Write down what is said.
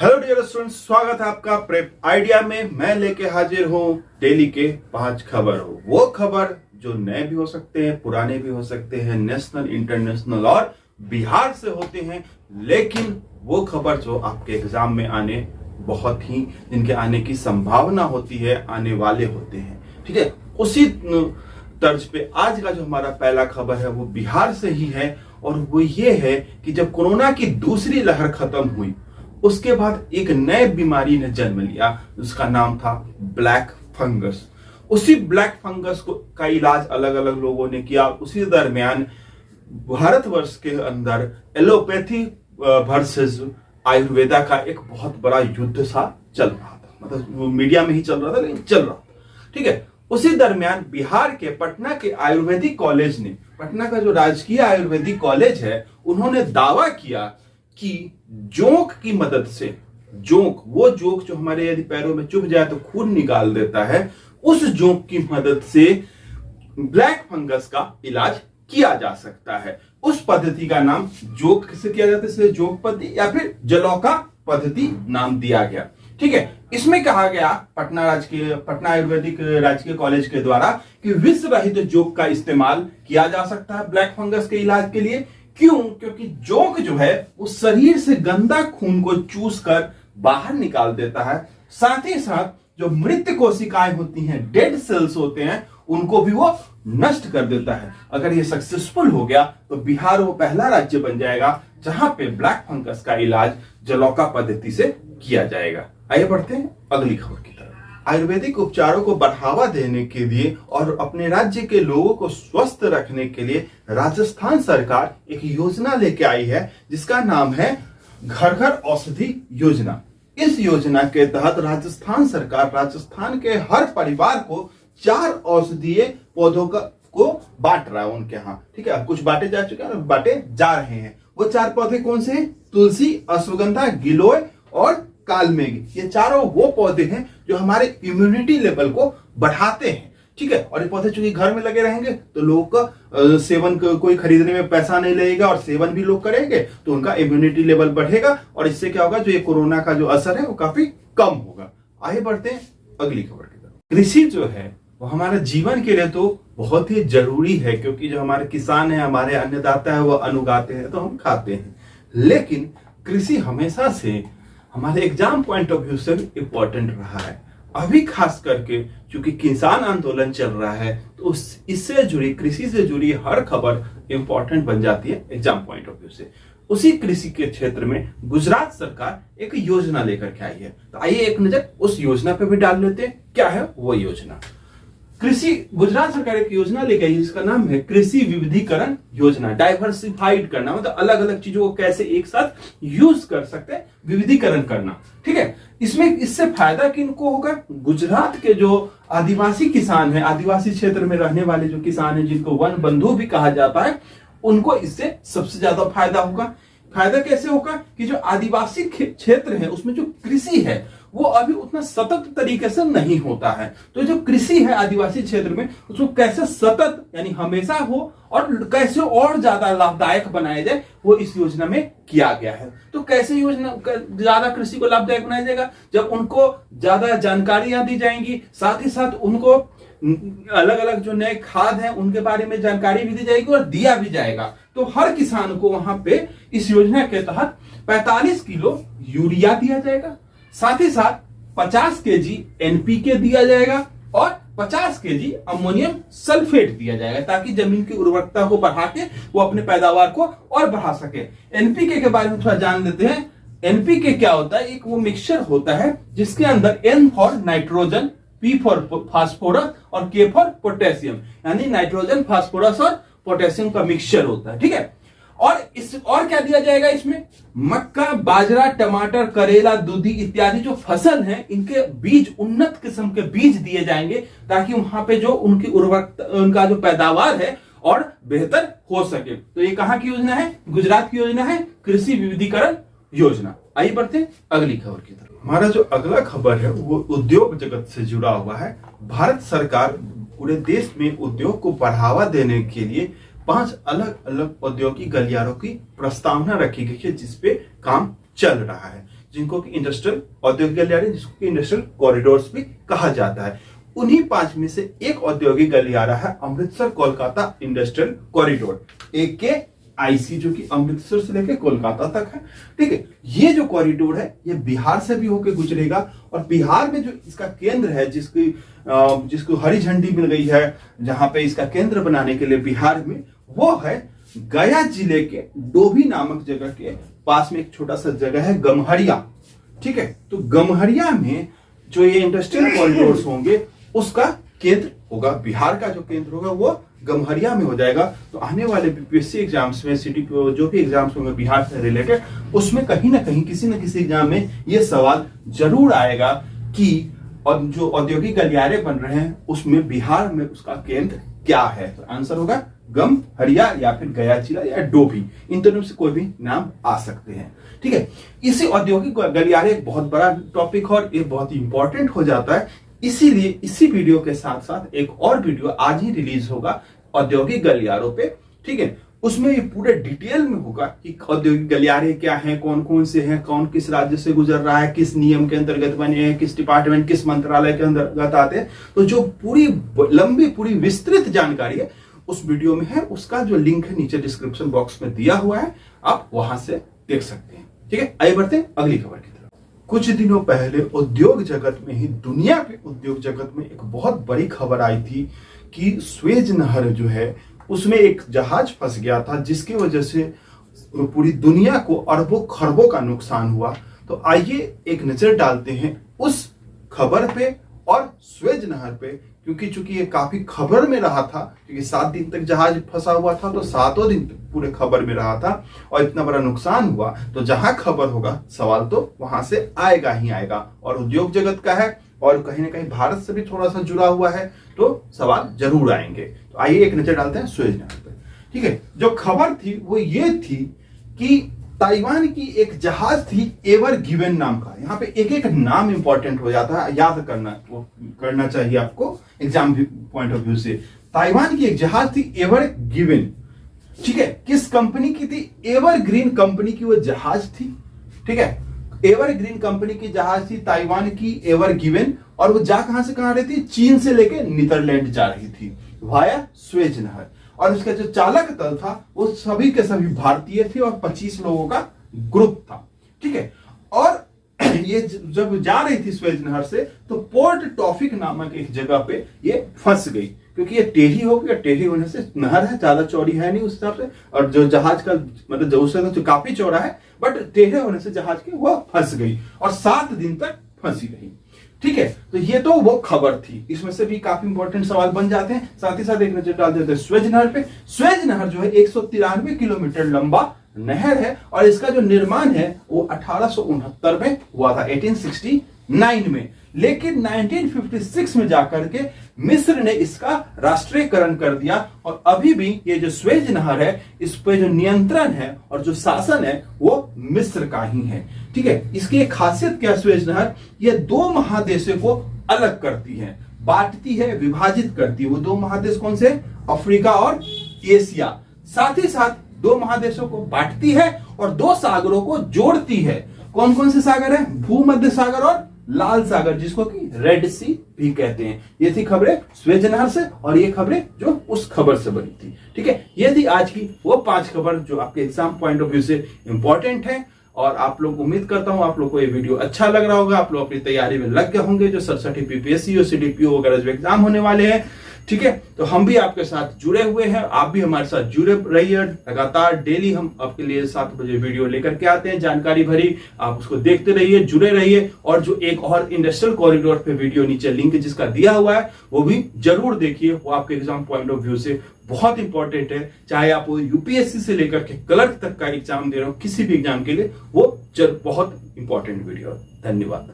Hello dear students, स्वागत है आपका प्रेप आइडिया में। मैं लेके हाजिर हूँ डेली के 5 खबर। वो खबर जो नए भी हो सकते हैं, पुराने भी हो सकते हैं, नेशनल, इंटरनेशनल और बिहार से होते हैं, लेकिन वो खबर जो आपके एग्जाम में आने बहुत ही जिनके आने की संभावना होती है, आने वाले होते हैं। ठीक है, उसी तर्ज पे आज का जो हमारा पहला खबर है वो बिहार से ही है, और वो ये है कि जब कोरोना की दूसरी लहर खत्म हुई उसके बाद एक नए बीमारी ने जन्म लिया, उसका नाम था ब्लैक फंगस। उसी ब्लैक फंगस को का इलाज अलग अलग लोगों ने किया। उसी दरमियान भारतवर्ष के अंदर एलोपैथी वर्सेस आयुर्वेदा का एक बहुत बड़ा युद्ध सा चल रहा था। मतलब वो मीडिया में ही चल रहा था, लेकिन चल रहा था। ठीक है, उसी दरमियान बिहार के पटना के आयुर्वेदिक कॉलेज ने, पटना का जो राजकीय आयुर्वेदिक कॉलेज है, उन्होंने दावा किया कि जोंक की मदद से, वो जोंक जो हमारे यदि पैरों में चुभ जाए तो खून निकाल देता है, उस जोंक की मदद से ब्लैक फंगस का इलाज किया जा सकता है। उस पद्धति का नाम जोंक से किया जाता है, इसलिए जोंक पद्धति या फिर जलौका पद्धति नाम दिया गया। ठीक है, इसमें कहा गया पटना आयुर्वेदिक राजकीय कॉलेज के द्वारा कि विष रहित जोंक का इस्तेमाल किया जा सकता है ब्लैक फंगस के इलाज के लिए। क्यों? क्योंकि जोंक जो है वो शरीर से गंदा खून को चूस कर बाहर निकाल देता है, साथ ही साथ जो मृत कोशिकाएं होती हैं, डेड सेल्स होते हैं, उनको भी वो नष्ट कर देता है। अगर ये सक्सेसफुल हो गया तो बिहार वो पहला राज्य बन जाएगा जहां पे ब्लैक फंगस का इलाज जलौका पद्धति से किया जाएगा। आइए बढ़ते हैं अगली खबर की तरफ। आयुर्वेदिक उपचारों को बढ़ावा देने के लिए और अपने राज्य के लोगों को स्वस्थ रखने के लिए राजस्थान सरकार एक योजना लेके आई है जिसका नाम है घर घर औषधि योजना। इस योजना के तहत राजस्थान सरकार राजस्थान के हर परिवार को 4 औषधीय पौधों को बांट रहा है उनके यहाँ। ठीक है, कुछ बांटे जा चुके हैं, बांटे जा रहे हैं। वो 4 पौधे कौन से हैं? तुलसी, अश्वगंधा, गिलोय और कालमेघ। ये चारों वो पौधे हैं जो हमारे इम्यूनिटी लेवल को बढ़ाते हैं। ठीक है, और ये पौधे चूंकि घर में लगे रहेंगे तो लोगों का सेवन कोई खरीदने में पैसा नहीं लगेगा और सेवन भी लोग करेंगे तो उनका इम्यूनिटी लेवल बढ़ेगा, और इससे क्या होगा, जो ये कोरोना का जो असर है वो काफी कम होगा। आगे बढ़ते हैं अगली खबर की तरफ। कृषि जो है वो हमारे जीवन के लिए तो बहुत ही जरूरी है, क्योंकि जो हमारे किसान है, हमारे अन्नदाता है, वो अन्न उगाते हैं तो हम खाते हैं। लेकिन कृषि हमेशा से हमारे एग्जाम पॉइंट ऑफ व्यू से इंपॉर्टेंट रहा है। अभी खास करके चूंकि किसान आंदोलन चल रहा है तो इससे जुड़ी, कृषि से जुड़ी हर खबर इंपॉर्टेंट बन जाती है एग्जाम पॉइंट ऑफ व्यू से। उसी कृषि के क्षेत्र में गुजरात सरकार एक योजना लेकर के आई है, तो आइए एक नजर उस योजना पे भी डाल लेते हैं। क्या है वो योजना? गुजरात सरकार एक योजना लेके आई जिसका नाम है कृषि विविधीकरण योजना। डाइवर्सिफाइड करना मतलब अलग अलग चीजों को कैसे एक साथ यूज कर सकते हैं, विविधीकरण करना। ठीक है, इससे फायदा किनको होगा? गुजरात के जो आदिवासी किसान है, आदिवासी क्षेत्र में रहने वाले जो किसान है, जिनको वन बंधु भी कहा जाता है, उनको इससे सबसे ज्यादा फायदा होगा। फायदा कैसे होगा कि जो आदिवासी क्षेत्र है उसमें जो कृषि है वो अभी उतना सतत तरीके से नहीं होता है। तो जो कृषि है आदिवासी क्षेत्र में उसको कैसे सतत यानी हमेशा हो और कैसे और ज्यादा लाभदायक बनाया जाए, वो इस योजना में किया गया है। तो कैसे योजना ज्यादा कृषि को लाभदायक बनाया जाएगा? जब उनको ज्यादा जानकारियां दी जाएंगी, साथ ही साथ उनको अलग अलग जो नए खाद हैं उनके बारे में जानकारी भी दी जाएगी और दिया भी जाएगा। तो हर किसान को वहां पे इस योजना के तहत 45 किलो यूरिया दिया जाएगा, साथ ही साथ 50 केजी एनपीके दिया जाएगा और 50 केजी अमोनियम सल्फेट दिया जाएगा, ताकि जमीन की उर्वरकता को बढ़ा के वो अपने पैदावार को और बढ़ा सके। एनपीके के बारे में थोड़ा जान लेते हैं। एनपीके क्या होता है? एक वो मिक्सचर होता है जिसके अंदर N for nitrogen, P for phosphorus और के फॉर पोटेशियम, यानी नाइट्रोजन, फास्फोरस और पोटेशियम का मिक्सचर होता है। ठीक है, और क्या दिया जाएगा इसमें? मक्का, बाजरा, टमाटर, करेला, दूधी इत्यादि जो फसल हैं, इनके बीज, उन्नत किस्म के बीज दिए जाएंगे, ताकि वहां पे जो उनकी उर्वरकता, उनका जो पैदावार है और बेहतर हो सके। तो ये कहां की योजना है? गुजरात की योजना है, कृषि विविधीकरण योजना। आइए बढ़ते हैं अगली खबर की तरफ। हमारा जो अगला खबर है वो उद्योग जगत से जुड़ा हुआ है। भारत सरकार पूरे देश में उद्योग को बढ़ावा देने के लिए 5 अलग अलग औद्योगिक गलियारों की प्रस्तावना रखी गई है जिसपे काम चल रहा है। जिनको कि इंडस्ट्रियल औद्योगिक गलियारे, जिसको कि इंडस्ट्रियल कॉरिडोर्स भी कहा जाता है। उन्हीं 5 में से एक औद्योगिक गलियारा है Amritsar Kolkata industrial corridor, AKIC, जो कि अमृतसर से लेकर कोलकाता तक है। ठीक है, ये जो कॉरिडोर है ये बिहार से भी होकर गुजरेगा और बिहार में जो इसका केंद्र है, जिसको हरी झंडी मिल गई है, जहां पे इसका केंद्र बनाने के लिए बिहार में, वो है गया जिले के डोभी नामक जगह के पास में एक छोटा सा जगह है गम्हरिया। ठीक है, तो गम्हरिया में जो ये इंडस्ट्रियल कॉरिडोर्स होंगे उसका केंद्र होगा, बिहार का जो केंद्र होगा वो गम्हरिया में हो जाएगा। तो आने वाले बीपीएससी एग्जाम्स में, CTPO जो भी एग्जाम्स होंगे बिहार से रिलेटेड, उसमें कहीं ना कहीं किसी न किसी एग्जाम में ये सवाल जरूर आएगा कि और जो औद्योगिक गलियारे बन रहे हैं उसमें बिहार में उसका केंद्र क्या है। तो आंसर होगा गम्हरिया या फिर गया जिला या डोभी, इन दोनों में से कोई भी नाम आ सकते हैं। ठीक है, इसी औद्योगिक गलियारे एक बहुत बड़ा टॉपिक और ये बहुत इंपॉर्टेंट हो जाता है, इसीलिए इसी वीडियो के साथ साथ एक और वीडियो आज ही रिलीज होगा औद्योगिक गलियारों पे। ठीक है, उसमें ये पूरे डिटेल में होगा कि औद्योगिक गलियारे क्या हैं, कौन कौन से हैं, कौन किस राज्य से गुजर रहा है, किस नियम के अंतर्गत बने हैं, किस डिपार्टमेंट, किस मंत्रालय के अंतर्गत आते हैं। तो जो पूरी लंबी पूरी विस्तृत जानकारी है उस वीडियो में है, उसका जो लिंक है नीचे डिस्क्रिप्शन बॉक्स में दिया हुआ है, आप वहां से देख सकते हैं। ठीक है, आइए बढ़ते हैं अगली खबर की तरफ। कुछ दिनों पहले उद्योग जगत में ही, दुनिया के उद्योग जगत में एक बहुत बड़ी खबर आई थी कि स्वेज नहर जो है उसमें एक जहाज फंस गया था, जिसकी वजह से पूरी दुनिया को अरबों खरबों का नुकसान हुआ। तो आइए एक नजर डालते हैं उस खबर पे और स्वेज नहर पे, क्योंकि चूंकि ये काफी खबर में रहा था, क्योंकि 7 दिन तक जहाज फंसा हुआ था, तो 7 दिन तक पूरे खबर में रहा था और इतना बड़ा नुकसान हुआ, तो जहां खबर होगा सवाल तो वहां से आएगा ही आएगा। और उद्योग जगत का है और कहीं ना कहीं भारत से भी थोड़ा सा जुड़ा हुआ है, तो सवाल जरूर आएंगे। तो आइए एक नजर डालते हैं स्वेज नहर पे। ठीक है, जो खबर थी वो ये थी कि ताइवान की एक जहाज थी एवर गिवन नाम का। यहाँ पे एक एक नाम इंपॉर्टेंट हो जाता है, याद करना चाहिए आपको एग्जाम पॉइंट ऑफ व्यू से। ताइवान की एक जहाज थी एवर गिवन। ठीक है, किस कंपनी की थी? एवरग्रीन कंपनी की वो जहाज थी। ठीक है, एवरग्रीन कंपनी की जहाज थी, ताइवान की एवर गिवन, और वो जा कहां से कहां रही थी? चीन से लेके नीदरलैंड जा रही थी वाया स्वेज नहर। और उसका जो चालक दल था वो सभी के सभी भारतीय थे और 25 लोगों का ग्रुप था। ठीक है, और ये जब जा रही थी स्वेज नहर से, तो पोर्ट टॉफिक नामक एक जगह पे ये फंस गई, क्योंकि ये टेढ़ी हो गई। टेढ़ी होने से, नहर है ज्यादा चौड़ी है नहीं उस हिसाब से, और जो जहाज का मतलब जो उससे तो काफी चौड़ा है, बट टेढ़े होने से जहाज की वो फंस गई और 7 दिन तक फंसी रही। ठीक है, तो ये तो वो खबर थी, इसमें से भी काफी इंपॉर्टेंट सवाल बन जाते हैं। साथ ही साथ एक नजर डाल देते हैं स्वेज नहर पे। स्वेज नहर जो है 193 किलोमीटर लंबा नहर है और इसका जो निर्माण है वो 1869 में हुआ था, 1869 में। लेकिन 1956 में जाकर के मिस्र ने इसका राष्ट्रीयकरण कर दिया और अभी भी ये जो स्वेज नहर है इस पे जो नियंत्रण है और जो शासन है वो मिस्र का ही है। ठीक है, इसकी एक खासियत क्या? स्वेज नहर ये 2 महादेशों को अलग करती है, बांटती है, विभाजित करती है। वो 2 महादेश कौन से? अफ्रीका और एशिया। साथ ही साथ 2 महादेशों को बांटती है और 2 सागरों को जोड़ती है। कौन कौन से सागर है? भूमध्य सागर और लाल सागर, जिसको कि रेड सी भी कहते हैं। ये थी खबरें स्वेज नहर से और ये खबरें जो उस खबर से बनी थी। ठीक है, ये थी आज की वो 5 खबर जो आपके एग्जाम पॉइंट ऑफ व्यू से इंपॉर्टेंट है। और आप लोग, उम्मीद करता हूं आप लोग को ये वीडियो अच्छा लग रहा होगा, आप लोग अपनी तैयारी में लग गए होंगे जो सरसठी पीपीएससी और CTPO वगैरह जो एग्जाम होने वाले हैं। ठीक है, तो हम भी आपके साथ जुड़े हुए हैं, आप भी हमारे साथ जुड़े रहिए। लगातार डेली हम आपके लिए 7 बजे वीडियो लेकर के आते हैं, जानकारी भरी, आप उसको देखते रहिए, जुड़े रहिए। और जो एक और इंडस्ट्रियल कॉरिडोर पे वीडियो नीचे लिंक जिसका दिया हुआ है वो भी जरूर देखिए, वो आपके एग्जाम पॉइंट ऑफ व्यू से बहुत इंपॉर्टेंट है। चाहे आप यूपीएससी से लेकर के क्लर्क तक का एग्जाम दे रहे हो, किसी भी एग्जाम के लिए वो बहुत इंपॉर्टेंट वीडियो। धन्यवाद।